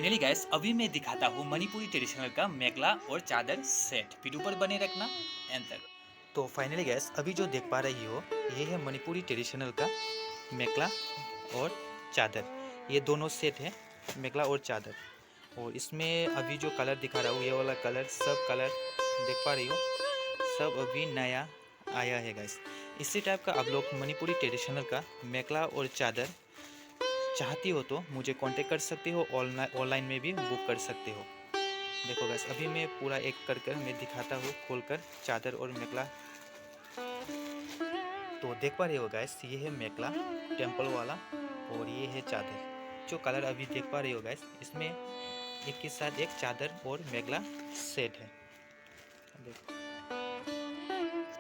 Finally gas अभी मैं दिखाता हूँ मणिपुरी ट्रेडिशनल का मेखला और चादर सेट। वीडियो पर बने रखना एंड तक। तो फाइनली गैस अभी जो देख पा रही हो ये है मणिपुरी ट्रेडिशनल का मेखला और चादर। ये दोनों सेट है, मेखला और चादर। और इसमें अभी जो कलर दिखा रहा हूँ ये वाला कलर, सब कलर देख पा रही हो, सब अभी नया आया है गैस। इसी टाइप का आप लोग मणिपुरी ट्रेडिशनल का मेखला और चादर चाहती हो तो मुझे कांटेक्ट कर सकते हो, ऑनलाइन में भी बुक कर सकते हो। देखो गैस अभी मैं पूरा एक कर मैं दिखाता हूँ खोलकर चादर और मेखला। तो देख पा रहे हो गैस ये है मेखला टेम्पल वाला और ये है चादर। जो कलर अभी देख पा रहे हो गैस इसमें एक के साथ एक चादर और मेखला सेट है। देखो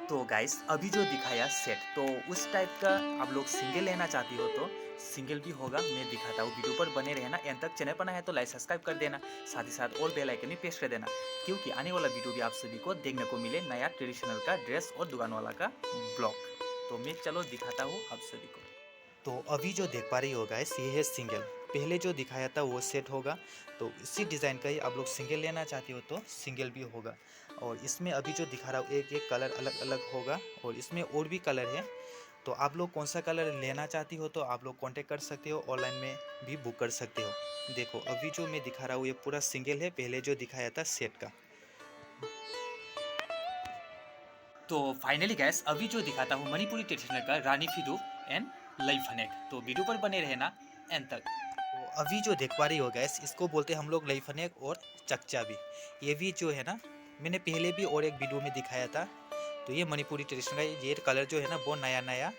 तो गाइस अभी जो दिखाया सेट, तो उस टाइप का आप लोग सिंगल लेना चाहती हो तो सिंगल भी होगा, मैं दिखाता हूँ। वीडियो पर बने रहना एंड तक। चैनल पर नया है तो लाइक सब्सक्राइब कर देना, साथ ही साथ और बेल आइकन भी प्रेस कर देना, क्योंकि आने वाला वीडियो भी आप सभी को देखने को मिले नया ट्रेडिशनल का ड्रेस और दुकान वाला का ब्लॉग। तो मैं चलो दिखाता हूँ आप सभी को। तो अभी जो देख पा रही हो गाइस ये है सिंगल। पहले जो दिखाया था वो सेट होगा, तो इसी डिज़ाइन का ही आप लोग सिंगल लेना चाहती हो तो सिंगल भी होगा। और इसमें अभी जो दिखा रहा हूँ एक एक कलर अलग अलग होगा और इसमें और भी कलर है। तो आप लोग कौन सा कलर लेना चाहती हो तो आप लोग कांटेक्ट कर सकते हो, ऑनलाइन में भी बुक कर सकते हो। देखो अभी जो मैं दिखा रहा हूँ ये पूरा सिंगल है, पहले जो दिखाया था सेट का। तो फाइनली गैस अभी जो दिखाता हूँ मणिपुरी ट्रेडिशनल का रानी फिदू एंड लई फनेक। तो वीडियो पर बने रहना एंड तक। तो अभी जो देख पा रही हो गैस इसको बोलते हैं हम लोग लई फनेक और चकचा भी। ये भी जो है ना मैंने पहले भी और एक वीडियो में दिखाया था। तो ये मणिपुरी ट्रेडिशनल का ये कलर जो है ना वो नया नया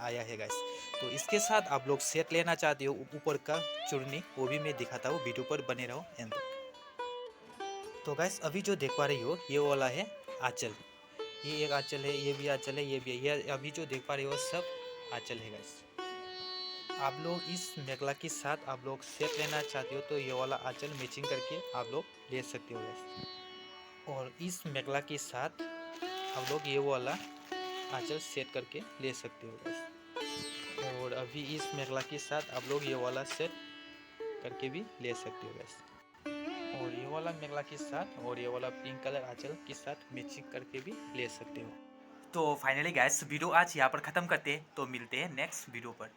आया है गैस। तो इसके साथ आप लोग सेट लेना चाहते हो ऊपर का चुन्नी, वो भी मैं दिखाता हूँ, वीडियो पर बने रहो एंड तक। तो गैस अभी जो देख पा रही हो ये वाला है आंचल। ये एक आंचल है, ये भी आंचल है, ये भी है। ये अभी जो देख पा रहे हो सब आंचल है गैस। आप लोग इस मेखला के साथ आप लोग सेट लेना चाहते हो तो ये वाला आंचल मैचिंग करके आप लोग ले सकते हो गैस। और इस मेखला के साथ आप लोग ये वाला आंचल सेट करके ले सकते हो गैस। और अभी इस मेखला के साथ आप लोग ये वाला सेट करके भी ले सकते हो गैस। और ये वाला मेखला के साथ और ये वाला पिंक कलर आंचल के साथ मैचिंग करके भी ले सकते हो। तो फाइनली गैस वीडियो आज यहाँ पर ख़त्म करते हैं, तो मिलते हैं नेक्स्ट वीडियो पर।